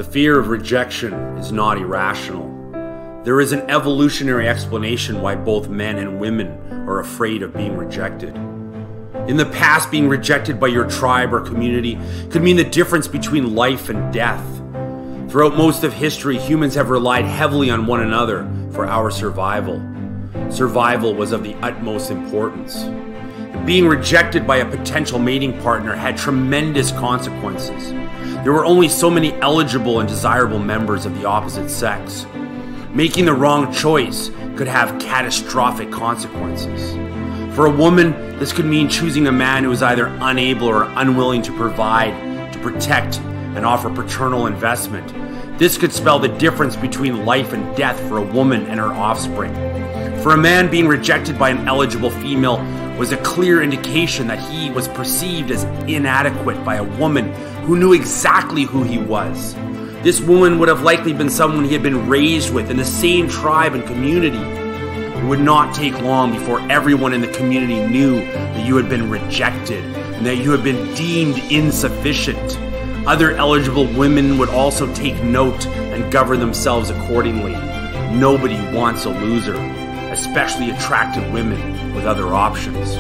The fear of rejection is not irrational. There is an evolutionary explanation why both men and women are afraid of being rejected. In the past, being rejected by your tribe or community could mean the difference between life and death. Throughout most of history, humans have relied heavily on one another for our survival. Survival was of the utmost importance. Being rejected by a potential mating partner had tremendous consequences. There were only so many eligible and desirable members of the opposite sex. Making the wrong choice could have catastrophic consequences. For a woman, this could mean choosing a man who is either unable or unwilling to provide, to protect, and offer paternal investment. This could spell the difference between life and death for a woman and her offspring. For a man, being rejected by an eligible female was a clear indication that he was perceived as inadequate by a woman who knew exactly who he was. This woman would have likely been someone he had been raised with in the same tribe and community. It would not take long before everyone in the community knew that you had been rejected and that you had been deemed insufficient. Other eligible women would also take note and govern themselves accordingly. Nobody wants a loser, especially attractive women with other options.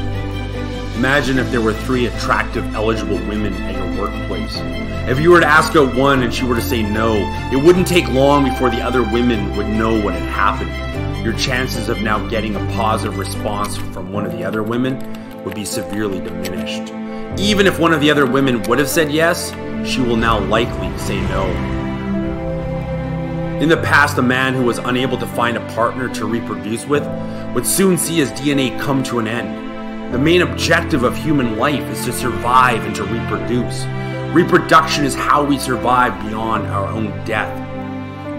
Imagine if there were 3 attractive, eligible women at your workplace. If you were to ask out one and she were to say no, it wouldn't take long before the other women would know what had happened. Your chances of now getting a positive response from one of the other women would be severely diminished. Even if one of the other women would have said yes, she will now likely say no. In the past, a man who was unable to find a partner to reproduce with would soon see his DNA come to an end. The main objective of human life is to survive and to reproduce. Reproduction is how we survive beyond our own death.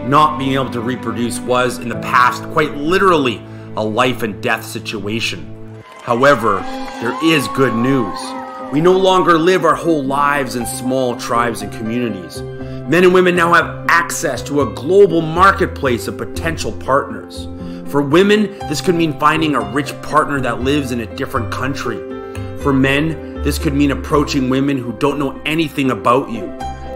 Not being able to reproduce was, in the past, quite literally a life and death situation. However, there is good news. We no longer live our whole lives in small tribes and communities. Men and women now have access to a global marketplace of potential partners. For women, this could mean finding a rich partner that lives in a different country. For men, this could mean approaching women who don't know anything about you.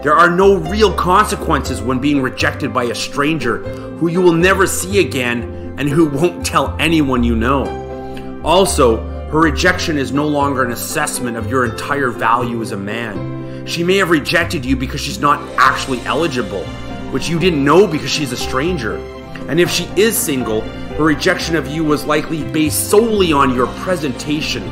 There are no real consequences when being rejected by a stranger who you will never see again and who won't tell anyone you know. Also, her rejection is no longer an assessment of your entire value as a man. She may have rejected you because she's not actually eligible, which you didn't know because she's a stranger. And if she is single, her rejection of you was likely based solely on your presentation.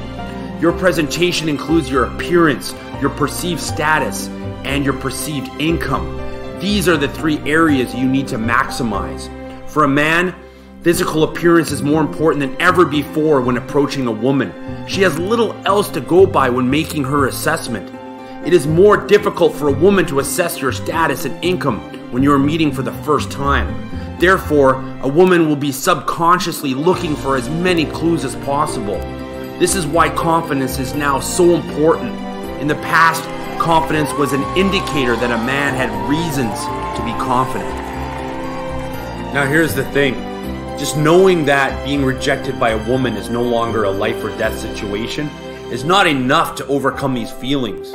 Your presentation includes your appearance, your perceived status, and your perceived income. These are the 3 areas you need to maximize. For a man, physical appearance is more important than ever before when approaching a woman. She has little else to go by when making her assessment. It is more difficult for a woman to assess your status and income when you are meeting for the first time. Therefore, a woman will be subconsciously looking for as many clues as possible. This is why confidence is now so important. In the past, confidence was an indicator that a man had reasons to be confident. Now here's the thing. Just knowing that being rejected by a woman is no longer a life or death situation is not enough to overcome these feelings.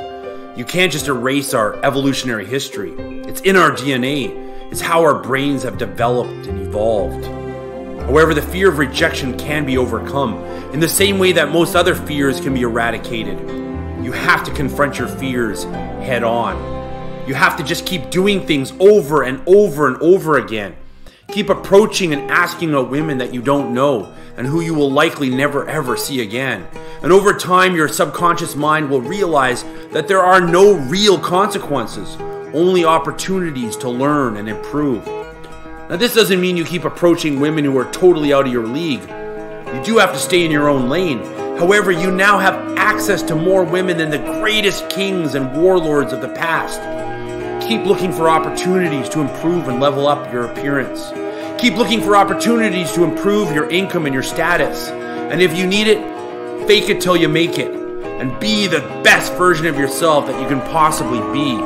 You can't just erase our evolutionary history. It's in our DNA. It's how our brains have developed and evolved. However, the fear of rejection can be overcome in the same way that most other fears can be eradicated. You have to confront your fears head on. You have to just keep doing things over and over and over again. Keep approaching and asking out women that you don't know and who you will likely never ever see again. And over time, your subconscious mind will realize that there are no real consequences, only opportunities to learn and improve. Now, this doesn't mean you keep approaching women who are totally out of your league. You do have to stay in your own lane. However, you now have access to more women than the greatest kings and warlords of the past. Keep looking for opportunities to improve and level up your appearance. Keep looking for opportunities to improve your income and your status. And if you need it, fake it till you make it. And be the best version of yourself that you can possibly be.